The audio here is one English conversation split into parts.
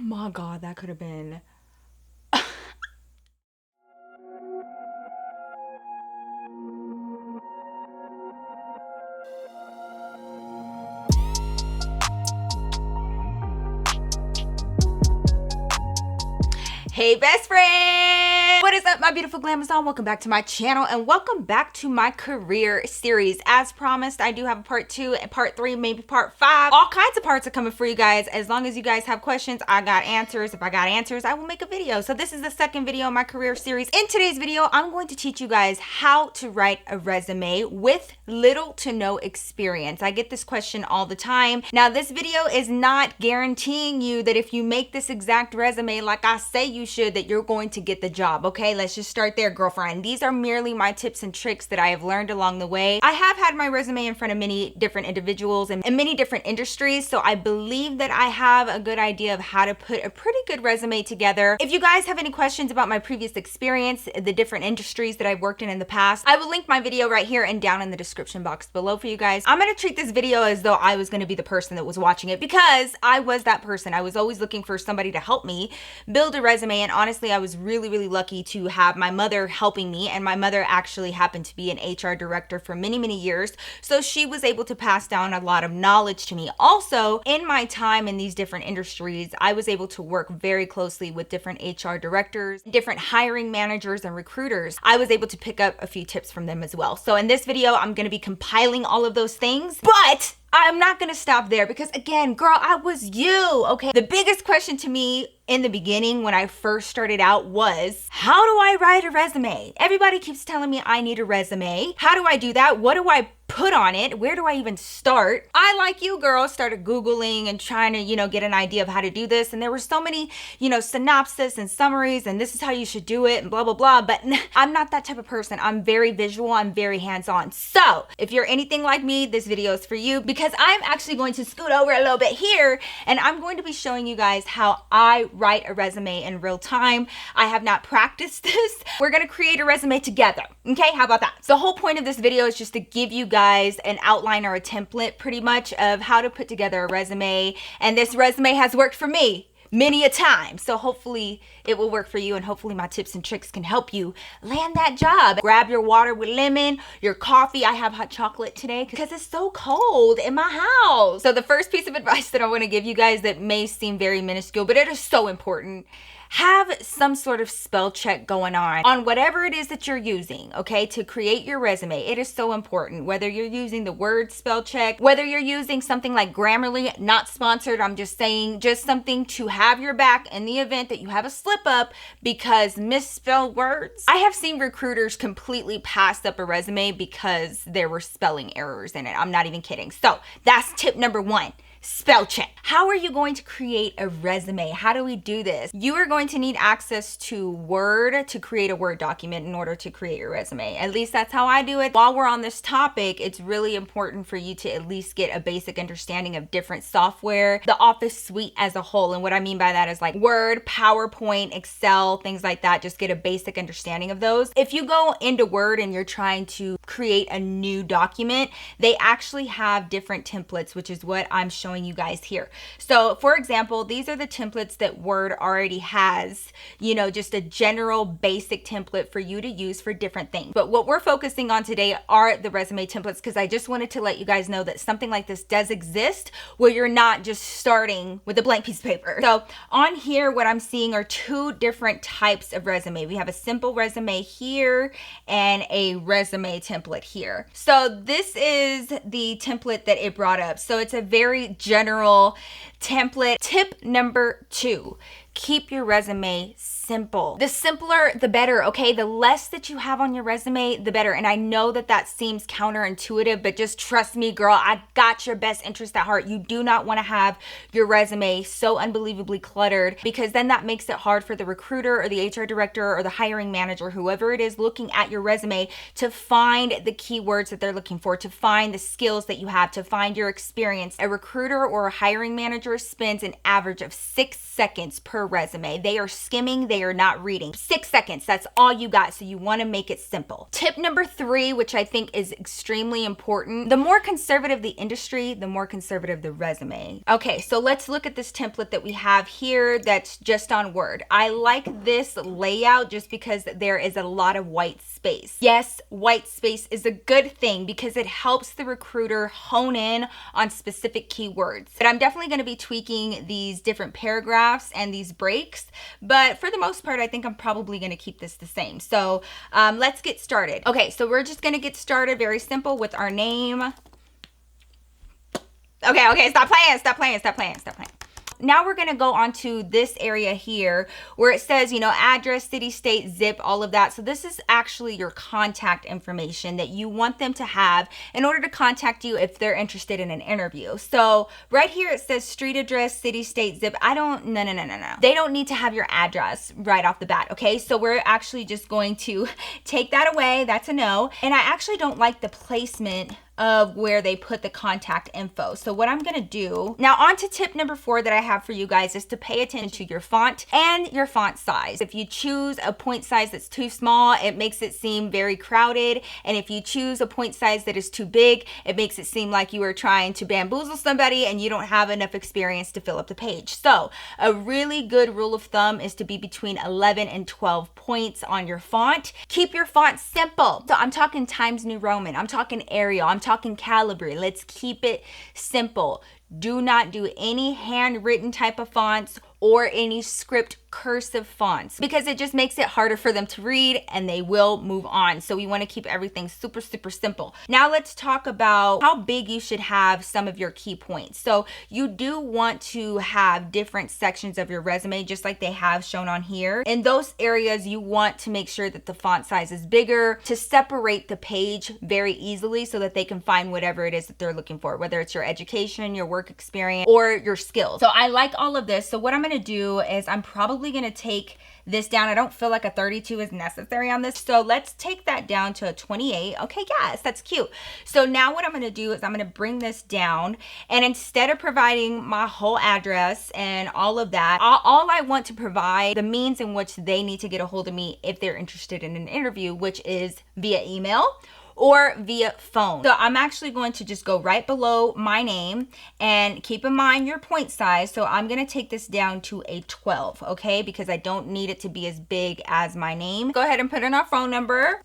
my God, that could have been. Hey, best friend! What is up, my beautiful Glamazon? Welcome back to my channel and welcome back to my career series. As promised, I do have a part 2 and part 3, maybe part 5. All kinds of parts are coming for you guys. As long as you guys have questions, I got answers. If I got answers, I will make a video. So this is the second video in my career series. In today's video, I'm going to teach you guys how to write a resume with little to no experience. I get this question all the time. Now, this video is not guaranteeing you that if you make this exact resume like I say you should, that you're going to get the job. Okay, let's just start there, girlfriend. These are merely my tips and tricks that I have learned along the way. I have had my resume in front of many different individuals and in many different industries, so I believe that I have a good idea of how to put a pretty good resume together. If you guys have any questions about my previous experience, the different industries that I've worked in the past, I will link my video right here and down in the description box below for you guys. I'm going to treat this video as though I was going to be the person that was watching it, because I was that person. I was always looking for somebody to help me build a resume, and honestly, I was really lucky to have my mother helping me, and my mother actually happened to be an HR director for many years, so she was able to pass down a lot of knowledge to me. Also, in my time in these different industries, I was able to work very closely with different HR directors, different hiring managers and recruiters. I was able to pick up a few tips from them as well. So in this video, I'm going to be compiling all of those things, but I'm not going to stop there, because again, girl, I was you, okay? The biggest question to me in the beginning when I first started out was, how do I write a resume? Everybody keeps telling me I need a resume. How do I do that? What do I put on it? Where do I even start? I, like you, girl, started Googling and trying to, get an idea of how to do this. And there were so many, synopsis and summaries, and this is how you should do it and blah, blah, blah. But I'm not that type of person. I'm very visual. I'm very hands-on. So if you're anything like me, this video is for you, because I'm actually going to scoot over a little bit here and I'm going to be showing you guys how I write a resume in real time. I have not practiced this. We're going to create a resume together. Okay, how about that? So the whole point of this video is just to give you guys an outline or a template pretty much of how to put together a resume. And this resume has worked for me many a time. So hopefully it will work for you, and hopefully my tips and tricks can help you land that job. Grab your water with lemon, your coffee. I have hot chocolate today because it's so cold in my house. So the first piece of advice that I want to give you guys, that may seem very minuscule, but it is so important: have some sort of spell check going on whatever it is that you're using, okay, to create your resume. It is so important. Whether you're using the Word spell check, whether you're using something like Grammarly, not sponsored, I'm just saying, just something to have your back in the event that you have a slip up because misspelled words. I have seen recruiters completely pass up a resume because there were spelling errors in it. I'm not even kidding. So that's tip number 1. Spell check. How are you going to create a resume? How do we do this? You are going to need access to Word to create a Word document in order to create your resume. At least that's how I do it. While we're on this topic, it's really important for you to at least get a basic understanding of different software, the Office suite as a whole. And what I mean by that is like Word, PowerPoint, Excel, things like that. Just get a basic understanding of those. If you go into Word and you're trying to create a new document, they actually have different templates, which is what I'm showing you guys here. So for example, these are the templates that Word already has, just a general basic template for you to use for different things. But what we're focusing on today are the resume templates, because I just wanted to let you guys know that something like this does exist, where you're not just starting with a blank piece of paper. So on here, what I'm seeing are 2 different types of resume. We have a simple resume here and a resume template here. So this is the template that it brought up. So it's a very general template. Tip number 2: keep your resume simple. The simpler, the better, okay? The less that you have on your resume, the better. And I know that that seems counterintuitive, but just trust me, girl, I got your best interest at heart. You do not want to have your resume so unbelievably cluttered, because then that makes it hard for the recruiter or the HR director or the hiring manager, whoever it is looking at your resume, to find the keywords that they're looking for, to find the skills that you have, to find your experience. A recruiter or a hiring manager manager spends an average of 6 seconds per resume. They are skimming, they are not reading. 6 seconds, that's all you got. So you want to make it simple. Tip number 3, which I think is extremely important. The more conservative the industry, the more conservative the resume. Okay, so let's look at this template that we have here that's just on Word. I like this layout just because there is a lot of white space. Yes, white space is a good thing because it helps the recruiter hone in on specific keywords. But I'm definitely going to be tweaking these different paragraphs and these breaks. But for the most part, I think I'm probably going to keep this the same. So let's get started. Okay, so we're just going to get started very simple with our name. Okay, stop playing. Now we're going to go on to this area here where it says, address, city, state, zip, all of that. So this is actually your contact information that you want them to have in order to contact you if they're interested in an interview. So right here it says street address, city, state, zip. No. They don't need to have your address right off the bat. Okay, so we're actually just going to take that away. That's a no. And I actually don't like the placement of where they put the contact info. So what I'm gonna do, now on to tip number 4 that I have for you guys is to pay attention to your font and your font size. If you choose a point size that's too small, it makes it seem very crowded. And if you choose a point size that is too big, it makes it seem like you are trying to bamboozle somebody and you don't have enough experience to fill up the page. So a really good rule of thumb is to be between 11 and 12 points on your font. Keep your font simple. So I'm talking Times New Roman, I'm talking Arial, I'm talking Calibri. Let's keep it simple. Do not do any handwritten type of fonts or any script cursive fonts because it just makes it harder for them to read and they will move on. So we want to keep everything super simple. Now let's talk about how big you should have some of your key points. So you do want to have different sections of your resume just like they have shown on here. In those areas, you want to make sure that the font size is bigger to separate the page very easily so that they can find whatever it is that they're looking for, whether it's your education, your work experience, or your skills. So I like all of this. So what I'm going to do is I'm probably going to take this down. I don't feel like a 32 is necessary on this. So let's take that down to a 28. Okay, yes, that's cute. So now what I'm going to do is I'm going to bring this down, and instead of providing my whole address and all of that, all I want to provide the means in which they need to get a hold of me if they're interested in an interview, which is via email or via phone. So I'm actually going to just go right below my name, and keep in mind your point size. So I'm going to take this down to a 12, okay? Because I don't need it to be as big as my name. Go ahead and put in our phone number.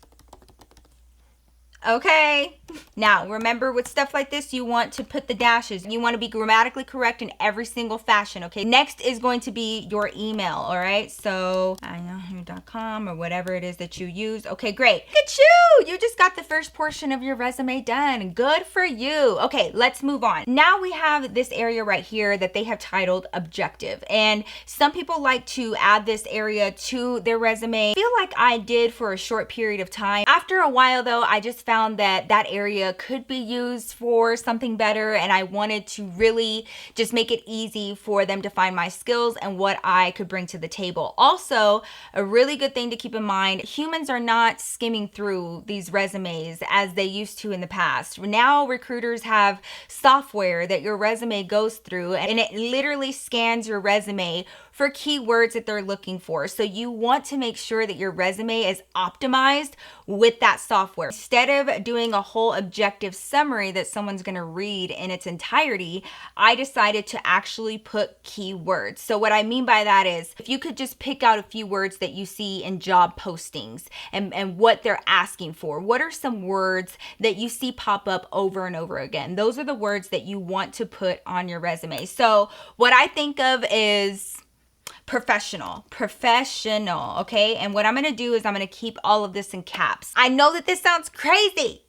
Okay. Now, remember with stuff like this, you want to put the dashes. You want to be grammatically correct in every single fashion, okay? Next is going to be your email, all right? So, yahoo.com or whatever it is that you use. Okay, great. Look at you! You just got the first portion of your resume done. Good for you. Okay, let's move on. Now we have this area right here that they have titled Objective. And some people like to add this area to their resume. I feel like I did for a short period of time. After a while though, I just found that that area could be used for something better, and I wanted to really just make it easy for them to find my skills and what I could bring to the table. Also, a really good thing to keep in mind, humans are not skimming through these resumes as they used to in the past. Now recruiters have software that your resume goes through, and it literally scans your resume for keywords that they're looking for. So you want to make sure that your resume is optimized with that software. Instead of doing a whole objective summary that someone's gonna read in its entirety, I decided to actually put keywords. So what I mean by that is, if you could just pick out a few words that you see in job postings and what they're asking for. What are some words that you see pop up over and over again? Those are the words that you want to put on your resume. So what I think of is professional, okay? And what I'm gonna do is I'm gonna keep all of this in caps. I know that this sounds crazy,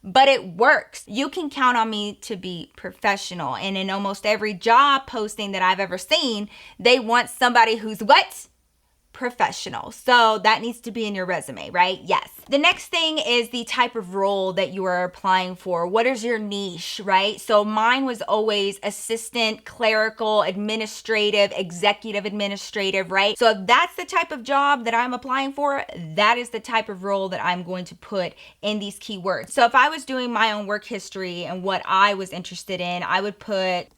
but it works. You can count on me to be professional. And in almost every job posting that I've ever seen, they want somebody who's what? Professional. So that needs to be in your resume, right? Yes. The next thing is the type of role that you are applying for. What is your niche, right? So mine was always assistant, clerical, administrative, executive administrative, right? So if that's the type of job that I'm applying for, that is the type of role that I'm going to put in these keywords. So if I was doing my own work history and what I was interested in, I would put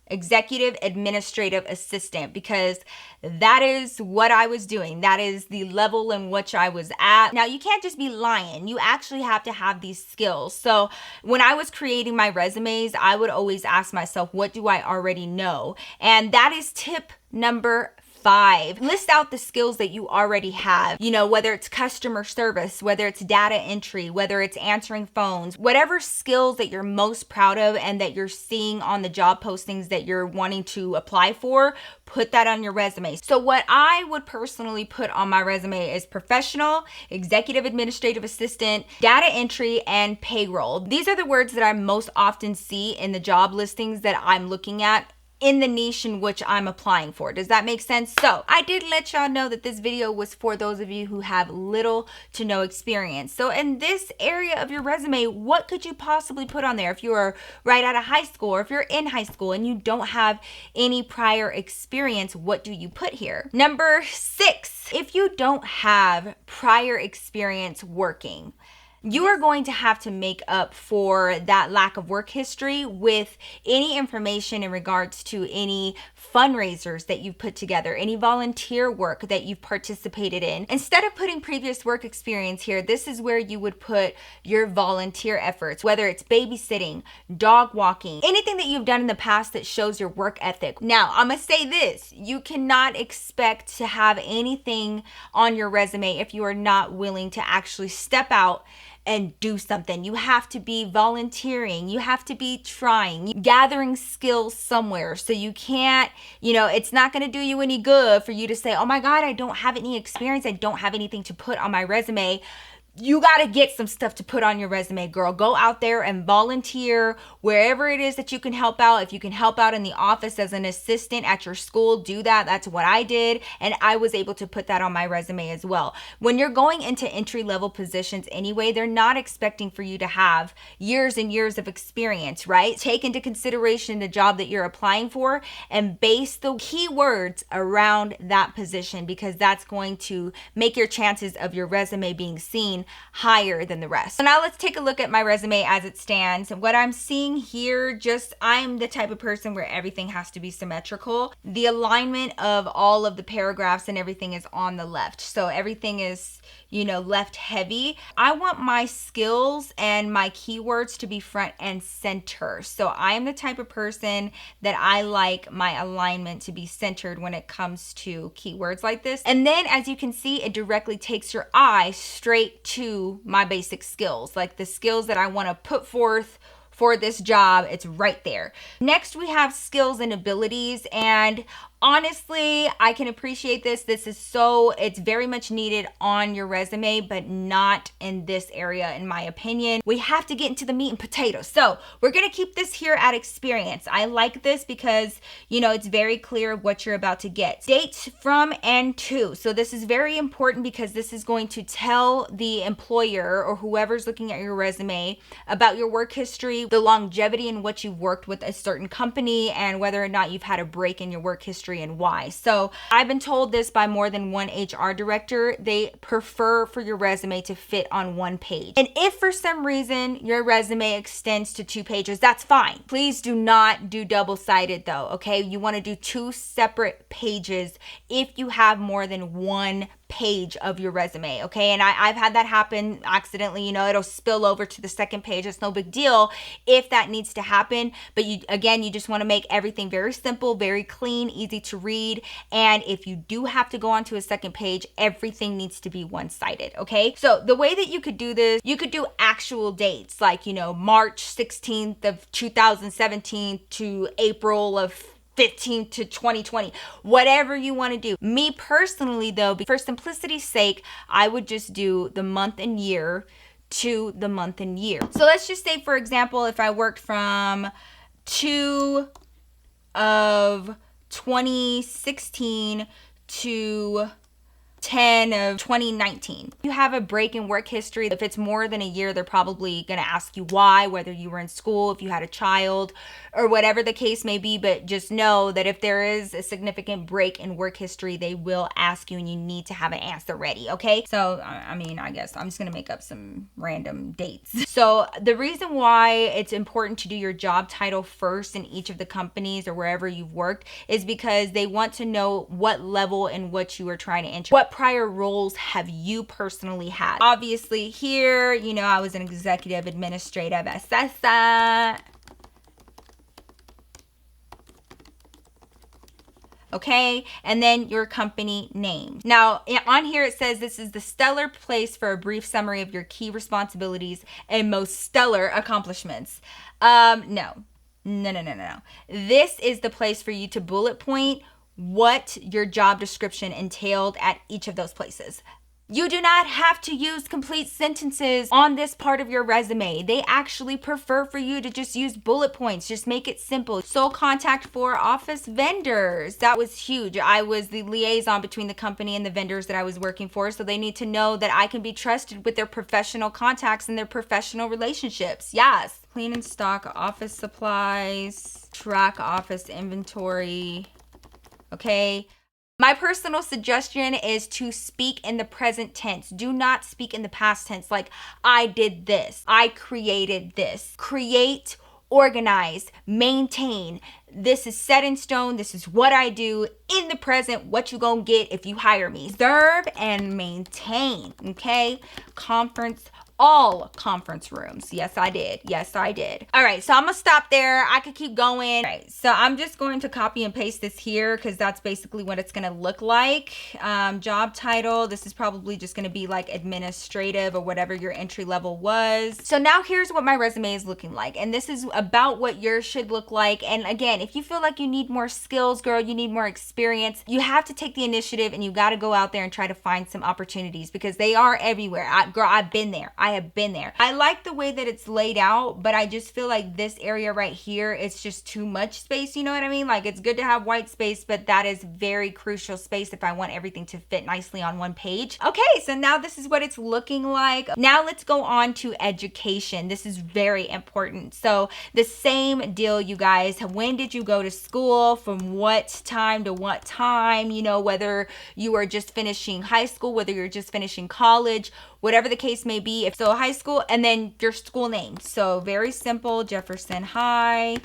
executive administrative assistant, because that is what I was doing. That is the level in which I was at. Now, you can't just be lying. You actually have to have these skills. So when I was creating my resumes, I would always ask myself, what do I already know? And that is tip number 5. List out the skills that you already have, whether it's customer service, whether it's data entry, whether it's answering phones, whatever skills that you're most proud of and that you're seeing on the job postings that you're wanting to apply for, put that on your resume. So what I would personally put on my resume is professional, executive administrative assistant, data entry, and payroll. These are the words that I most often see in the job listings that I'm looking at in the niche in which I'm applying for. Does that make sense? So I did let y'all know that this video was for those of you who have little to no experience. So in this area of your resume, what could you possibly put on there if you are right out of high school, or if you're in high school and you don't have any prior experience? What do you put here? Number 6, if you don't have prior experience working, you are going to have to make up for that lack of work history with any information in regards to any fundraisers that you've put together, any volunteer work that you've participated in. Instead of putting previous work experience here, this is where you would put your volunteer efforts, whether it's babysitting, dog walking, anything that you've done in the past that shows your work ethic. Now, I'm gonna say this, you cannot expect to have anything on your resume if you are not willing to actually step out and do something. You have to be volunteering. You have to be trying, gathering skills somewhere. So you can't, it's not going to do you any good for you to say, oh my God, I don't have any experience. I don't have anything to put on my resume. You got to get some stuff to put on your resume, girl. Go out there and volunteer wherever it is that you can help out. If you can help out in the office as an assistant at your school, do that. That's what I did. And I was able to put that on my resume as well. When you're going into entry-level positions anyway, they're not expecting for you to have years and years of experience, right? Take into consideration the job that you're applying for and base the keywords around that position, because that's going to make your chances of your resume being seen higher than the rest. So now let's take a look at my resume as it stands. What I'm seeing here, I'm the type of person where everything has to be symmetrical. The alignment of all of the paragraphs and everything is on the left. So everything is, left heavy. I want my skills and my keywords to be front and center. So I'm the type of person that I like my alignment to be centered when it comes to keywords like this. And then as you can see, it directly takes your eye straight to my basic skills, like the skills that I want to put forth for this job. It's right there. Next, we have skills and abilities. And honestly, I can appreciate this. It's very much needed on your resume, but not in this area, in my opinion. We have to get into the meat and potatoes. So we're going to keep this here at experience. I like this because, it's very clear what you're about to get. Dates from and to. So this is very important because this is going to tell the employer or whoever's looking at your resume about your work history, the longevity in what you've worked with a certain company, and whether or not you've had a break in your work history and why. So I've been told this by more than one HR director. They prefer for your resume to fit on one page. And if for some reason your resume extends to 2 pages, that's fine. Please do not do double-sided though, okay? You want to do 2 separate pages if you have more than one page of your resume, okay? And I've had that happen accidentally. It'll spill over to the second page. It's no big deal if that needs to happen. But you just want to make everything very simple, very clean, easy to read. And if you do have to go onto a second page, everything needs to be one-sided, okay? So the way that you could do this, you could do actual dates like, March 16th of 2017 to April of 15 to 2020, whatever you want to do. Me personally though, for simplicity's sake, I would just do the month and year to the month and year. So let's just say, for example, if I worked from 2 of 2016 to 10 of 2019. You have a break in work history. If it's more than a year, they're probably going to ask you why, whether you were in school, if you had a child, or whatever the case may be. But just know that if there is a significant break in work history, they will ask you and you need to have an answer ready, okay? So, I mean, I guess I'm just going to make up some random dates. So the reason why it's important to do your job title first in each of the companies or wherever you've worked is because they want to know what level and what you are trying to enter. What prior roles have you personally had? Obviously here, you know, I was an executive administrative assistant. Okay, and then your company name. Now, on here it says this is the stellar place for a brief summary of your key responsibilities and most stellar accomplishments. No. This is the place for you to bullet point what your job description entailed at each of those places. You do not have to use complete sentences on this part of your resume. They actually prefer for you to just use bullet points. Just make it simple. Sole contact for office vendors. That was huge. I was the liaison between the company and the vendors that I was working for. So they need to know that I can be trusted with their professional contacts and their professional relationships. Yes. Clean and stock office supplies. Track office inventory. Okay. My personal suggestion is to speak in the present tense. Do not speak in the past tense like I did this, I created this. Create, organize, maintain. This is set in stone. This is what I do in the present. What you gonna get if you hire me. Serve and maintain, okay? All conference rooms. Yes, I did. All right, so I'm gonna stop there. I could keep going. All right, so I'm just going to copy and paste this here because that's basically what it's gonna look like. Job title, this is probably just gonna be like administrative or whatever your entry level was. So now here's what my resume is looking like. And this is about what yours should look like. And again, if you feel like you need more skills, girl, you need more experience, you have to take the initiative and you gotta go out there and try to find some opportunities because they are everywhere. Girl, I've been there. I have been there. I like the way that it's laid out, but I just feel like this area right here, it's just too much space. You know what I mean? Like it's good to have white space, but that is very crucial space if I want everything to fit nicely on one page. Okay, so now this is what it's looking like. Now let's go on to education. This is very important. So the same deal, you guys. When did you go to school? From what time to what time? You know, whether you are just finishing high school, whether you're just finishing college, whatever the case may be. If so, high school, and then your school name. So very simple, Jefferson High.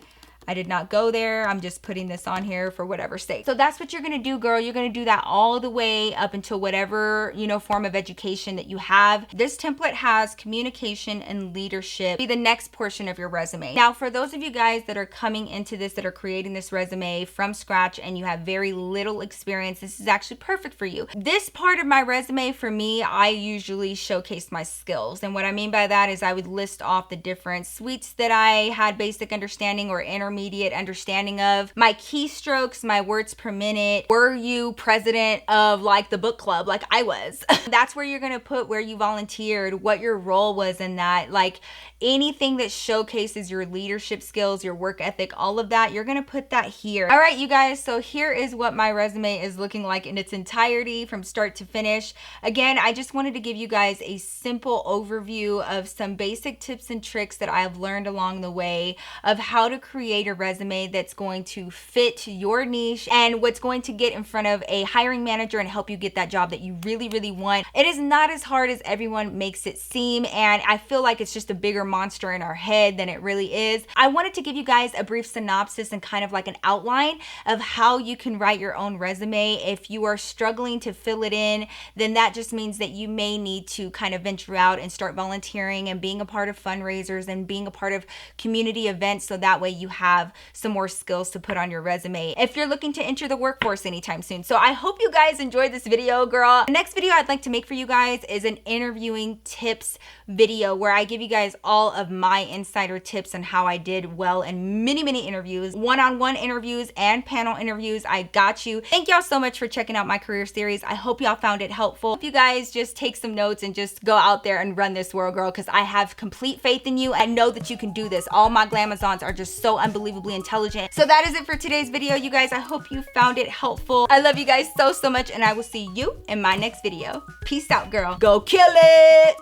I did not go there. I'm just putting this on here for whatever's sake. So that's what you're going to do, girl. You're going to do that all the way up until whatever, you know, form of education that you have. This template has communication and leadership be the next portion of your resume. Now, for those of you guys that are coming into this, that are creating this resume from scratch and you have very little experience, this is actually perfect for you. This part of my resume, for me, I usually showcase my skills. And what I mean by that is I would list off the different suites that I had basic understanding or intermediate understanding of, my keystrokes, my words per minute. Were you president of like the book club like I was? That's where you're gonna put where you volunteered, what your role was in that, like anything that showcases your leadership skills, your work ethic, all of that, you're gonna put that here. All right, you guys, so here is what my resume is looking like in its entirety from start to finish. Again, I just wanted to give you guys a simple overview of some basic tips and tricks that I have learned along the way of how to create a resume that's going to fit your niche and what's going to get in front of a hiring manager and help you get that job that you really, really want. It is not as hard as everyone makes it seem, and I feel like it's just a bigger monster in our head than it really is. I wanted to give you guys a brief synopsis and kind of like an outline of how you can write your own resume. If you are struggling to fill it in, then that just means that you may need to kind of venture out and start volunteering and being a part of fundraisers and being a part of community events, so that way you have some more skills to put on your resume if you're looking to enter the workforce anytime soon. So I hope you guys enjoyed this video, girl. The next video I'd like to make for you guys is an interviewing tips video where I give you guys all of my insider tips on how I did well in many, many interviews, one-on-one interviews and panel interviews. I got you. Thank y'all so much for checking out my career series. I hope y'all found it helpful. If you guys just take some notes and just go out there and run this world, girl, because I have complete faith in you. I know that you can do this. All my Glamazons are just so unbelievable unbelievably intelligent. So that is it for today's video, you guys. I hope you found it helpful. I love you guys so much, and I will see you in my next video. Peace out, girl. Go kill it!